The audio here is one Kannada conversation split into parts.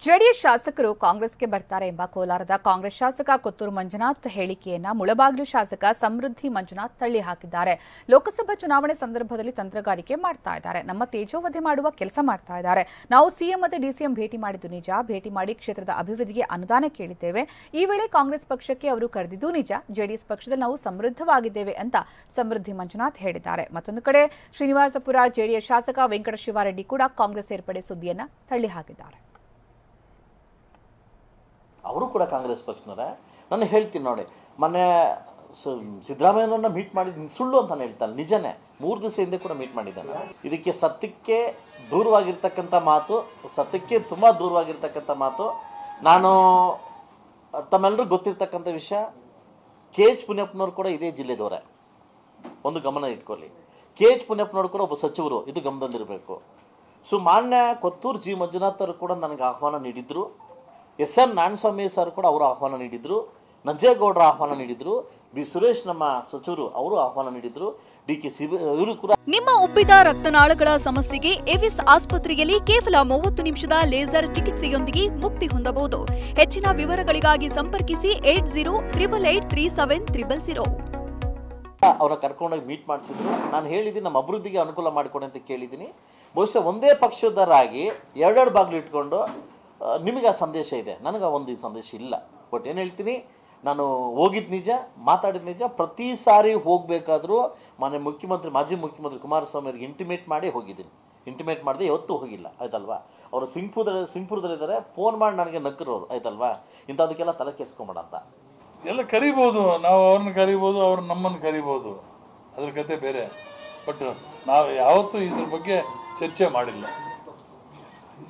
ಜೆಡಿಎಸ್ ಶಾಸಕರು ಕಾಂಗ್ರೆಸ್ಗೆ ಬರ್ತಾರೆ ಎಂಬ ಕೋಲಾರದ ಕಾಂಗ್ರೆಸ್ ಶಾಸಕ ಕೊತ್ತೂರು ಮಂಜುನಾಥ್ ಹೇಳಿಕೆಯನ್ನ ಮುಳಬಾಗಿಲು ಶಾಸಕ ಸಮೃದ್ಧಿ ಮಂಜುನಾಥ್ ತಳ್ಳಿ ಹಾಕಿದ್ದಾರೆ. ಲೋಕಸಭಾ ಚುನಾವಣೆ ಸಂದರ್ಭದಲ್ಲಿ ತಂತ್ರಗಾರಿಕೆ ಮಾಡ್ತಾ ಇದ್ದಾರೆ, ನಮ್ಮ ತೇಜೋವಧೆ ಮಾಡುವ ಕೆಲಸ ಮಾಡ್ತಾ ಇದ್ದಾರೆ. ನಾವು ಸಿಎಂ ಮತ್ತು ಡಿಸಿಎಂ ಭೇಟಿ ಮಾಡಿದ್ದು ನಿಜ, ಭೇಟಿ ಮಾಡಿ ಕ್ಷೇತ್ರದ ಅಭಿವೃದ್ಧಿಗೆ ಅನುದಾನ ಕೇಳಿದ್ದೇವೆ. ಈ ವೇಳೆ ಕಾಂಗ್ರೆಸ್ ಪಕ್ಷಕ್ಕೆ ಅವರು ಕರೆದಿದ್ದು ನಿಜ, ಜೆಡಿಎಸ್ ಪಕ್ಷದಲ್ಲಿ ನಾವು ಸಮೃದ್ಧವಾಗಿದ್ದೇವೆ ಅಂತ ಸಮೃದ್ಧಿ ಮಂಜುನಾಥ್ ಹೇಳಿದ್ದಾರೆ. ಮತ್ತೊಂದು ಕಡೆ ಶ್ರೀನಿವಾಸಪುರ ಜೆಡಿಎಸ್ ಶಾಸಕ ವೆಂಕಟ ಶಿವಾರೆಡ್ಡಿ ಕೂಡ ಕಾಂಗ್ರೆಸ್ ಸೇರ್ಪಡೆ ಸುದ್ದಿಯನ್ನ ತಳ್ಳಿ ಹಾಕಿದ್ದಾರೆ. ಅವರು ಕೂಡ ಕಾಂಗ್ರೆಸ್ ಪಕ್ಷನವರೇ. ನಾನು ಹೇಳ್ತೀನಿ ನೋಡಿ, ಮೊನ್ನೆ ಸಿದ್ದರಾಮಯ್ಯನನ್ನ ಮೀಟ್ ಮಾಡಿದ್ದು ಸುಳ್ಳು ಅಂತ ಹೇಳ್ತಾನೆ, ನಿಜನೇ. 3 ದಿವಸ ಹಿಂದೆ ಕೂಡ ಮೀಟ್ ಮಾಡಿದ್ದಾನೆ. ಇದಕ್ಕೆ ಸತ್ಯಕ್ಕೆ ದೂರವಾಗಿರ್ತಕ್ಕಂಥ ಮಾತು, ಸತ್ಯಕ್ಕೆ ತುಂಬ ದೂರವಾಗಿರ್ತಕ್ಕಂಥ ಮಾತು. ನಾನು ತಮ್ಮೆಲ್ಲರೂ ಗೊತ್ತಿರ್ತಕ್ಕಂಥ ವಿಷಯ, KH ಪುಣ್ಯಪ್ಪನವರು ಕೂಡ ಇದೇ ಜಿಲ್ಲೆದವರೇ. ಒಂದು ಗಮನ ಇಟ್ಕೊಳ್ಳಿ, KH ಪುಣ್ಯಪ್ಪನವರು ಕೂಡ ಒಬ್ಬ ಸಚಿವರು, ಇದು ಗಮನದಲ್ಲಿರಬೇಕು. ಮಾನ್ಯ ಕೊತ್ತೂರು ಜಿ ಮಂಜುನಾಥ್ ಅವರು ಕೂಡ ನನಗೆ ಆಹ್ವಾನ ನೀಡಿದ್ರು, SN ನಾರಾಯಣಸ್ವಾಮಿ ಸರ್ ಕೂಡ ಅವರು ಆಹ್ವಾನ ನೀಡಿದ್ರು, ನಂಜೇಗೌಡರ ಆಹ್ವಾನ ನೀಡಿದ್ರು, ಬಿ ಸುರೇಶ್ ನಮ್ಮ ಸಚಿವರು ಅವರು ಆಹ್ವಾನ ನೀಡಿದ್ರು, DK ಇವರು ಕೂಡ. ನಿಮ್ಮ ಉಬ್ಬಿದ ರಕ್ತನಾಳಗಳ ಸಮಸ್ಯೆಗೆ ಎವಿಸ್ ಆಸ್ಪತ್ರೆಯಲ್ಲಿ ಕೇವಲ 30 ನಿಮಿಷದ ಲೇಸರ್ ಚಿಕಿತ್ಸೆಯೊಂದಿಗೆ ಮುಕ್ತಿ ಹೊಂದಬಹುದು. ಹೆಚ್ಚಿನ ವಿವರಗಳಿಗಾಗಿ ಸಂಪರ್ಕಿಸಿ 8088837300. ಅವರ ಕರ್ಕೊಂಡೋಗಿ ಮೀಟ್ ಮಾಡಿಸಿದ್ರು. ನಾನು ಹೇಳಿದ್ದೀನಿ, ನಮ್ಮ ಅಭಿವೃದ್ಧಿಗೆ ಅನುಕೂಲ ಮಾಡಿಕೊಡಿ ಅಂತ ಕೇಳಿದ್ದೀನಿ. ಬಹುಶಃ ಒಂದೇ ಪಕ್ಷದರಾಗಿ ಎರಡೆರಡು ಬಾಗಿಲು ಇಟ್ಕೊಂಡು ನಿಮಗೆ ಆ ಸಂದೇಶ ಇದೆ, ನನಗೆ ಒಂದು ಸಂದೇಶ ಇಲ್ಲ. ಬಟ್ ಏನು ಹೇಳ್ತೀನಿ, ನಾನು ಹೋಗಿದ್ದು ನಿಜ, ಮಾತಾಡಿದ ನಿಜ. ಪ್ರತಿ ಸಾರಿ ಹೋಗಬೇಕಾದ್ರೂ ಮಾನ್ಯ ಮಾಜಿ ಮುಖ್ಯಮಂತ್ರಿ ಕುಮಾರಸ್ವಾಮಿ ಅವರಿಗೆ ಇಂಟಿಮೇಟ್ ಮಾಡಿ ಹೋಗಿದ್ದೀನಿ. ಇಂಟಿಮೇಟ್ ಮಾಡಿದೆ, ಯಾವತ್ತೂ ಹೋಗಿಲ್ಲ, ಆಯ್ತಲ್ವಾ. ಅವರು ಸಿಂಗ್ಪುರದಲ್ಲಿದ್ದಾರೆ, ಫೋನ್ ಮಾಡಿ ನನಗೆ ನಕ್ಕರೋರು, ಆಯ್ತಲ್ವಾ. ಇಂಥದಕ್ಕೆಲ್ಲ ತಲೆ ಕೆಡಿಸ್ಕೊಂಬೇಡ ಅಂತ. ಎಲ್ಲ ಕರಿಬೋದು, ನಾವು ಅವ್ರನ್ನ ಕರಿಬೋದು, ಅವ್ರು ನಮ್ಮನ್ನು ಕರಿಬೋದು, ಅದ್ರ ಕತೆ ಬೇರೆ. ಬಟ್ ನಾವು ಯಾವತ್ತೂ ಇದ್ರ ಬಗ್ಗೆ ಚರ್ಚೆ ಮಾಡಿಲ್ಲ.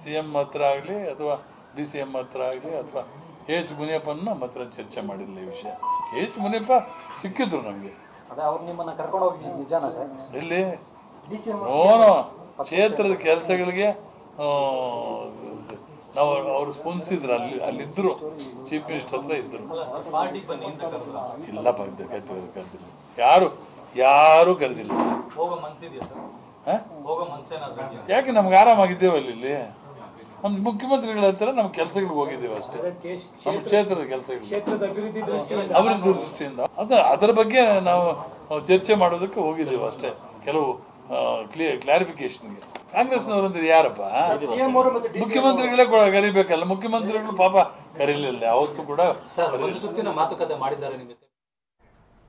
CM ಹತ್ರ ಆಗಲಿ ಅಥವಾ DCM ಹತ್ರ ಆಗಲಿ ಅಥವಾ KH ಮುನಿಯಪ್ಪನ ನಮ್ಮ ಹತ್ರ ಚರ್ಚೆ ಮಾಡಿಲ್ಲ ಈ ವಿಷಯ. KH ಮುನಿಯಪ್ಪ ಸಿಕ್ಕಿದ್ರು ನಮಗೆ. ಎಲ್ಲಿ ನೋನು ಕ್ಷೇತ್ರದ ಕೆಲಸಗಳಿಗೆ ನಾವು ಅವರು ಸ್ಪಂದಿಸಿದ್ರು, ಅಲ್ಲಿದ್ದರು, ಚೀಫ್ ಮಿನಿಸ್ಟರ್ ಹತ್ರ ಇದ್ದರು. ಇಲ್ಲ ಕರೆದಿಲ್ಲ, ಯಾರು ಕರೆದಿಲ್ಲ. ಯಾಕೆ ನಮ್ಗೆ ಆರಾಮಾಗಿದ್ದೇವೆ ಅಲ್ಲಿ. ನಮ್ಮ ಮುಖ್ಯಮಂತ್ರಿಗಳ ಹತ್ರ ನಮ್ಮ ಕೆಲಸಗಳಿಗೆ ಹೋಗಿದ್ದೇವೆ ಅಷ್ಟೇ, ನಮ್ಮ ಕ್ಷೇತ್ರದ ಕೆಲಸಗಳು ಅಭಿವೃದ್ಧಿ ದೃಷ್ಟಿಯಿಂದ. ಅದರ ಬಗ್ಗೆ ನಾವು ಚರ್ಚೆ ಮಾಡೋದಕ್ಕೆ ಹೋಗಿದ್ದೇವೆ ಅಷ್ಟೇ, ಕೆಲವು ಕ್ಲಾರಿಫಿಕೇಶನ್ಗೆ. ಕಾಂಗ್ರೆಸ್ನವರಂದ್ರೆ ಯಾರಪ್ಪ? ಮುಖ್ಯಮಂತ್ರಿಗಳೇ ಕರಿಬೇಕಲ್ಲ. ಮುಖ್ಯಮಂತ್ರಿಗಳು ಪಾಪ ಕರೀಲಿಲ್ಲ, ಯಾವತ್ತೂ ಕೂಡ. ಮಾತುಕತೆ ಮಾಡಿದ್ದಾರೆ.